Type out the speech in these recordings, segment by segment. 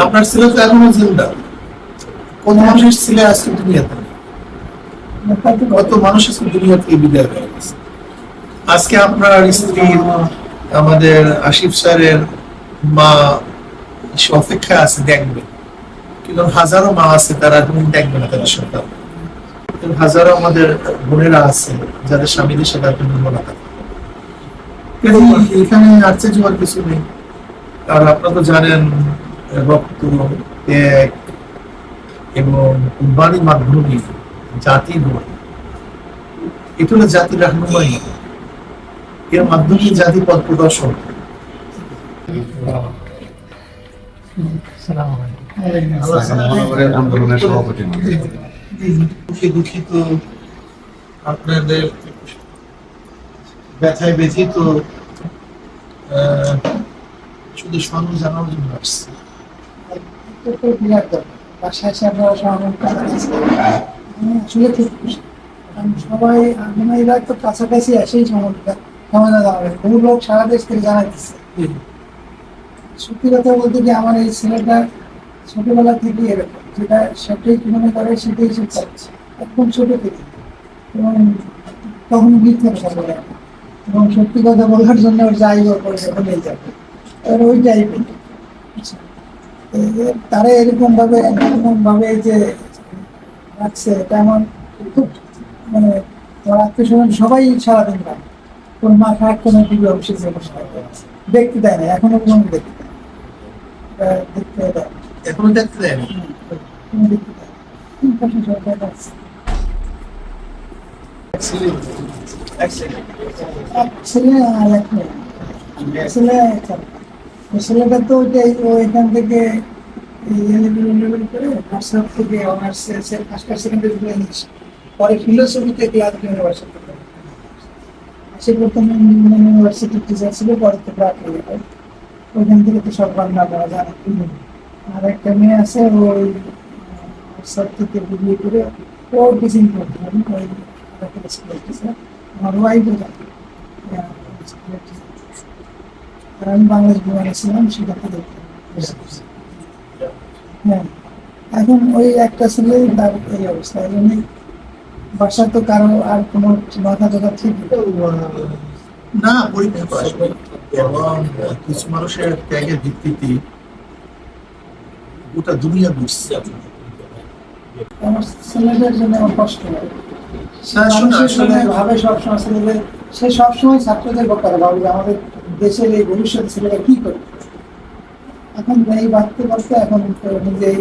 আপনার ছেলে তো এখনো জিন্দা। কত মানুষের ছেলে আজকে দুনিয়াতে নেই। কত মানুষ আজকে দুনিয়া থেকে বিদায় হয়ে গেছে। আজকে আপনার স্ত্রী, আমাদের আসিফ স্যারের মা সে অপেক্ষায় আছে, দেখবে। কিন্তু হাজারো মা আছে তারা এখন দেখবে না তাদের সন্তান। হাজারো আমাদের বোনেরা আছে যাদের স্বামীদের সাথে এখন না থাকে। এখানে আশ্চর্য হওয়ার কিছু নেই। আর আপনারা তো জানেন, রক্ত, ত্যাগ এবং কুরবানির মাধ্যমে জাতি গড়ে, এটা হলো জাতির রাহনুমাই। এর মাধ্যমে জাতি পথ প্রদর্শন। আন্দোলনের সভাপতি দুঃখিত, আপনাদের ব্যথায় ব্যথিত, শুধু স্মরণ জানানোর জন্য আসছে। সবাই আন্দোলনীরা তো কাছাকাছি এসেই সমস্যা সমাধান হবে। বহু লোক সারা দেশ থেকে জানাইতেছে। সত্যি কথা বলতে কি, আমার এই ছেলেটা ছোটবেলা থেকে এরকম, যেটা সেটাই মনে করে সেটাই সে চাচ্ছে, একদম ছোট থেকে। এবং তখন মিথ্যে কথা বলে না, এবং সত্যি কথা বলার জন্য ওর যাই করে বলেই যাবে। এবার ওই টাইপের তারা এরকম ভাবে যে রাখছে, এটা আমার খুব মানে তোমার আত্মীয় স্বজন সবাই সারাদিন পায়। কোন মা খারাপ কোনো টিভি অফিসে দেখতে দেয় না, এখনো কোনো দেখতে দেয় এখনো দেখতে দেয় না। ছেলেটা তো ওইটাই, ও এখান থেকে থেকে অনার্স পরে ফিলোসফিতে ক্লাস ইউনিভার্সিটি সে প্রথমে ইউনিভার্সিটির টিচার ছিল, পরে তো ওইখান থেকে তো সব বাংলা করা জানে। আর একটা মেয়ে আছে, ওই সব থেকে বিয়ে করে ও টিচিং করতে আমি ওই স্কুলের টিচার। আমার ওয়াইফও জানে। আর আমি বাংলাদেশ বিমানে ছিলাম, সেটা থেকে হ্যাঁ। এখন ওই একটা ছেলেই তার এই অবস্থা। এই জন্যই বাসা তো কারো আর কোনো মাথা টাথা ঠিক না, পরীক্ষা আসবে। এবং কিছু মানুষের ত্যাগের ভিত্তিতে গোটা দুনিয়া বুঝছে। আমার ছেলেদের জন্য আমার কষ্ট লাগে। ভাবে সবসময় ছেলেদের, সে সবসময় ছাত্রদের ব্যাপারে ভাবে যে আমাদের দেশের এই ভবিষ্যৎ ছেলেরা কি করবে। এখন এই বাড়তে বাড়তে এখন নিজেই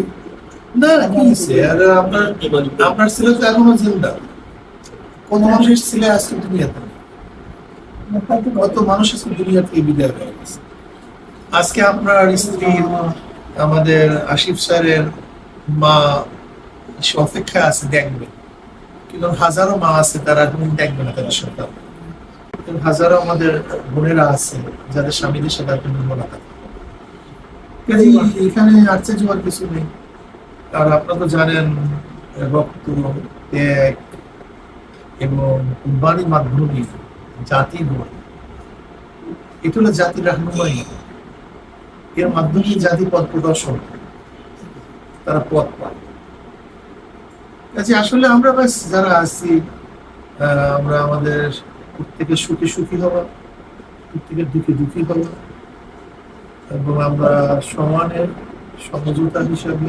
না, আপনার ছেলে তো এখনো জিন্দা। কত মানুষের ছেলে আজকে দুনিয়াতে নেই। কত মানুষ আজকে দুনিয়া থেকে বিদায় হয়ে গেছে। আজকে আপনার স্ত্রী, আমাদের আসিফ স্যারের মা সে অপেক্ষায় আছে, দেখবে। কিন্তু হাজারো মা আছে তারা এখন দেখবে না তাদের সন্তান। হাজারো আমাদের বোনেরা আছে যাদের স্বামীদের সাথে এখন না থাকে। এখানে আশ্চর্য হওয়ার কিছু নেই। আর আপনারা তো জানেন, রক্ত, ত্যাগ এবং কুরবানির মাধ্যমে জাতি গড়ে, এটা হলো জাতির রাহনুমাই। এর মাধ্যমে জাতি পথ প্রদর্শন, তারা পথ পায়। আসলে আমরা বাস যারা আছি, আমরা আমাদের প্রত্যেকে সুখী সুখী হওয়া, প্রত্যেকের দুঃখে দুঃখী হওয়া, এবং আমরা সমানের সমঝোতা হিসাবে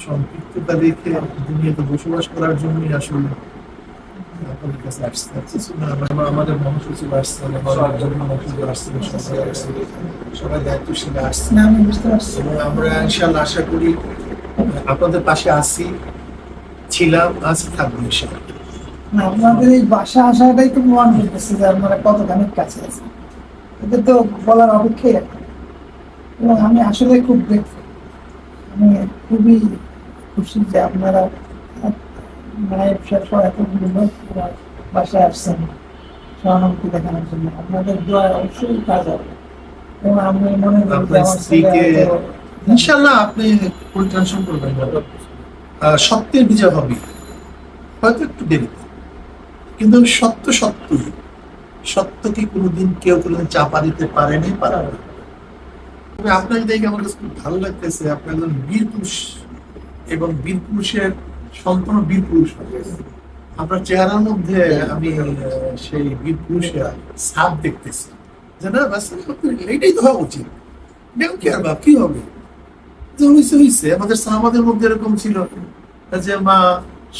সম্পৃক্ততা রেখে দুনিয়াতে বসবাস করার জন্যই আসলে আপনাদের কাছে আসছে। আমাদের মহাসচিব আসছে, সবাই দায়িত্বশীল আসছে। আমি বুঝতে পারছি। এবং আমরা ইনশাআল্লাহ আশা করি আপনাদের পাশে আছি, ছিলাম, আছি, থাকবো ইনশাআল্লাহ। আপনাদের এই বাসা আসাটাই তো প্রমাণ করতেছে যে আপনারা কতখানি কাছে আছে। এটা তো বলার অপেক্ষাই রাখে। এবং আমি আসলে খুব গ্রেটফুল, আমি খুবই খুশি যে আপনারা মায়ের এতগুলো লোক বাসায় আসছেন সহানুভূতি দেখানোর জন্য। আপনাদের দোয়া অবশ্যই কাজ হবে। এবং আমি মনে করি যে আমার ছেলে ইনশাআল্লাহ আপনি কোনো টেনশন করবেন না। সত্যের বিজয় হবে, হয়তো একটু দেরিতে, কিন্তু সত্য সত্যই। সত্যকে কোনোদিন কেউ কোনোদিন চাপা দিতে পারেনি, পারাবে। তবে আপনাকে দেখে আমার কাছে খুব ভালো লাগতেছে, আপনি একজন বীর পুরুষ এবং বীর পুরুষের সম্পূর্ণ বীর পুরুষ। আপনার চেহারার মধ্যে আমি সেই বীর পুরুষের ছাপ দেখতেছি, যে না বাস এইটাই তো হওয়া উচিত। দেখুন কি আর বাপ কি হবে, যে হয়েছে হয়েছে। আমাদের সাহাবাদের মধ্যে এরকম ছিল যে মা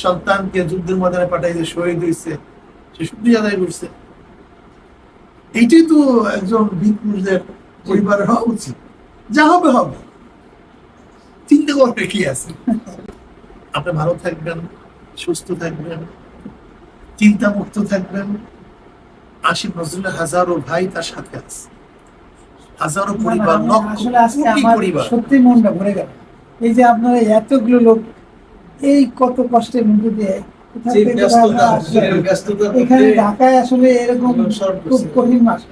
সন্তানকে যুদ্ধের ময়দানে পাঠাইছে, শহীদ হয়েছে, সে শুক্রিয়া আদায় করছে। এইটাই তো একজন বীর পুরুষদের পরিবারের হওয়া উচিত। যা হবে হবে, চিন্তা করবে কি আছে। আপনি ভালো থাকবেন, সুস্থ থাকবেন, চিন্তা মুক্ত থাকবেন। আসিফ নজরুলের হাজারো ভাই তার সাথে আছে, হাজারো পরিবার, লক্ষ আসলে আজকে কোটি আমার পরিবার। সত্যি মনটা ভরে গেল। এই যে আপনারা এতগুলো লোক এই কত কষ্টের মধ্যে দিয়ে কোথা যে থেকে ব্যস্ততা, আপনারা আসলেন। যে ব্যস্ততার এখানে মধ্যে ঢাকায় আসলে এরকম অনুসরণ খুব করছে। কঠিন মাস,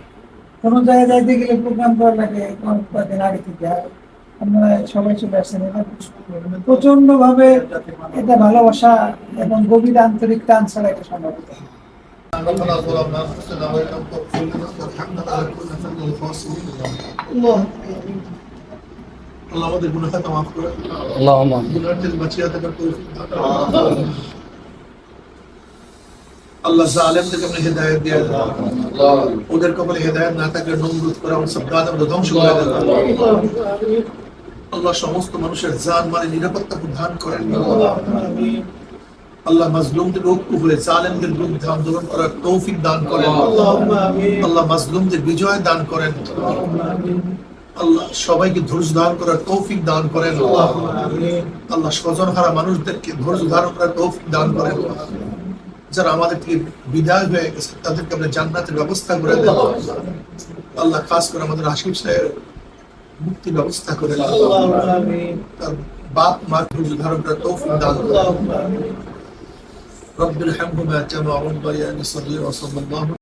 কোনো জায়গায় যাইতে গেলে প্রোগ্রাম করা লাগে কয়েকদিন আগে থেকে। আর আপনারা সবাই চলে আসছেন, এটা প্রচন্ড ভাবে এটা ভালোবাসা এবং গভীর আন্তরিক টান ছাড়া এটা সম্ভব হতো না। ربنا ظلمنا انفسنا وان لم تغفر لنا وترحمنا لنكونن من الخاسرين. আল্লাহ আমাদের গুনাহ খাতা মাফ করে, اللهم গুনাহ থেকে বাঁচিয়ে থাকার তৌফিক দান করুন। আল্লাহ জালেমদেরকে আপনি হেদায়েত দিয়ে দেন, ওদের কপালে হেদায়েত না থাকলে নমরুদ করে আমার সব গাছ আমরা ধ্বংস করে দেন। আল্লাহ সমস্ত মানুষের জান মানে নিরাপত্তা প্রদান করেন। আল্লাহ মাজলুমদের ঐক্য হয়ে জালেমদের বিরুদ্ধে আন্দোলন করার তৌফিক দান করেন। আল্লাহ মাজলুমদের বিজয় দান করেন। আল্লাহ সবাইকে ধৈর্য ধারণ করার তৌফিক দান করেন। আল্লাহ স্বজনহারা মানুষদেরকে ধৈর্য ধারণ করার তৌফিক দান করেন। যারা আমাদের থেকে বিদায় হয়ে গেছে তাদেরকে আমরা জান্নাতের ব্যবস্থা করে দেন। আল্লাহ খাস করে আমাদের আশিফ সাহেবের মুক্তির ব্যবস্থা করে দেন। তার বাপ মা ধৈর্য ধারণ করার তৌফিক দান করেন। رب ارحمهما كما ربياني صغيرا. صلى الله